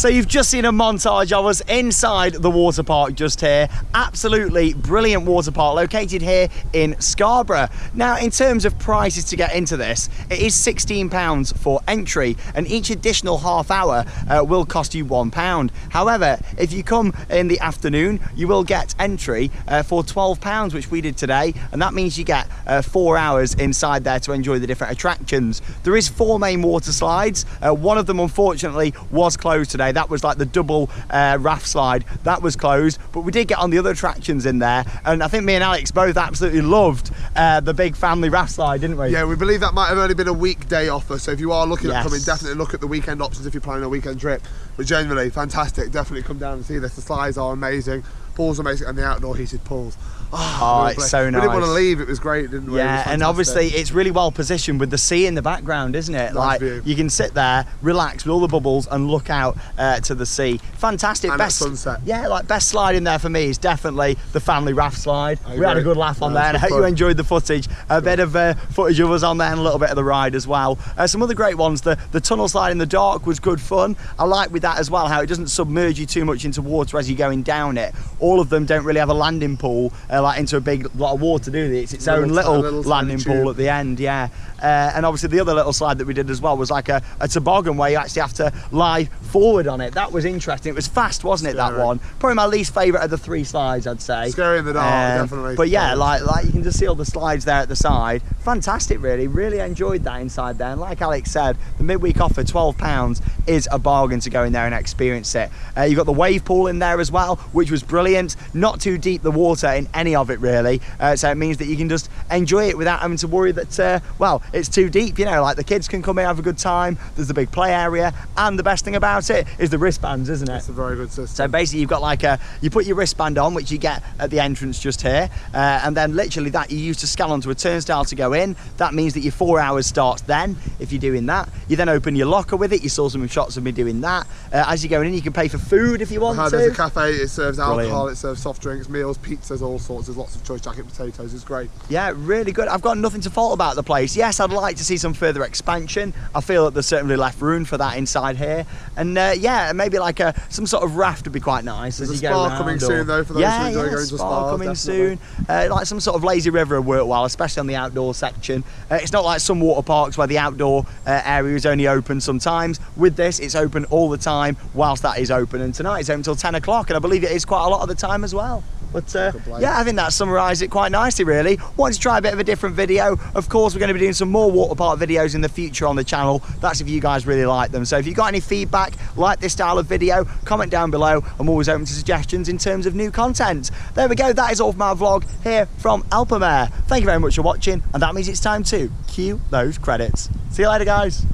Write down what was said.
So you've just seen a montage of us inside the water park just here. Absolutely brilliant water park located here in Scarborough. Now, in terms of prices to get into this, it is £16 for entry, and each additional half hour will cost you £1. However, if you come in the afternoon, you will get entry for £12, which we did today, and that means you get 4 hours inside there to enjoy the different attractions. There is 4 main water slides. One of them, unfortunately, was closed today. That was like the double raft slide. That was closed, but we did get on the other attractions in there, and I think me and Alex both absolutely loved the big family raft slide, didn't we? Yeah, we believe that might have only been a weekday offer, so if you are looking Yes. at coming, definitely look at the weekend options if you're planning a weekend trip. But generally, fantastic. Definitely come down and see this. The slides are amazing, pools amazing, and the outdoor heated pools. Oh, it's so nice. We didn't want to leave, it was great, didn't we? Yeah, and obviously it's really well positioned with the sea in the background, isn't it? Nice like view. You can sit there, relax with all the bubbles and look out to the sea. Fantastic. And best at sunset. Yeah, like best slide in there for me is definitely the family raft slide. We had a good laugh on there, and I hope you enjoyed the footage. A bit of footage of us on there and a little bit of the ride as well. Some other great ones, the tunnel slide in the dark was good fun. I like with that as well how it doesn't submerge you too much into water as you're going down it. All of them don't really have a landing pool like into a big lot of water, do they? It's its own little landing pool at the end, yeah. And obviously the other little slide that we did as well was like a toboggan where you actually have to lie forward on it. That was interesting. It was fast, wasn't it, that one? Probably my least favourite of the 3 slides, I'd say. Scary in the dark, definitely. But yeah, like you can just see all the slides there at the side. Fantastic, really enjoyed that inside there. And like Alex said, the midweek offer, £12, is a bargain to go in there and experience it. You've got the wave pool in there as well, which was brilliant. Not too deep the water in any of it really, so it means that you can just enjoy it without having to worry that well, it's too deep, you know, like the kids can come in, have a good time. There's the big play area, and the best thing about it is the wristbands, isn't it? It's a very good system. So basically you've got like you put your wristband on, which you get at the entrance just here, and then literally that you use to scan onto a turnstile to go in. That means that your 4 hours starts then, if you're doing that. You then open your locker with it. You saw some shots of me doing that. As you're going in, you can pay for food if you want to. There's a cafe, it serves alcohol, Brilliant. it serves soft drinks, meals, pizzas, all sorts. There's lots of choice jacket potatoes, it's great. Yeah, really good. I've got nothing to fault about the place. Yes, I'd like to see some further expansion. I feel that there's certainly left room for that inside here. And yeah, maybe like some sort of raft would be quite nice. There's as a you go spa around, coming soon though, for those who enjoy going to spa. Coming definitely. soon. Like some sort of lazy river would work well, especially on the outdoor section. It's not like some water parks where the outdoor area is only open sometimes. With this, it's open all the time whilst that is open. And tonight it's open until 10 o'clock, and I believe it is quite a lot of the time as well. But yeah, I think that summarised it quite nicely really. Wanted to try a bit of a different video. Of course, we're going to be doing some more water park videos in the future on the channel. That's if you guys really like them. So if you've got any feedback, like this style of video, comment down below. I'm always open to suggestions in terms of new content. There we go, that is all for my vlog here from Alpamare. Thank you very much for watching, and that means it's time to cue those credits. See you later, guys.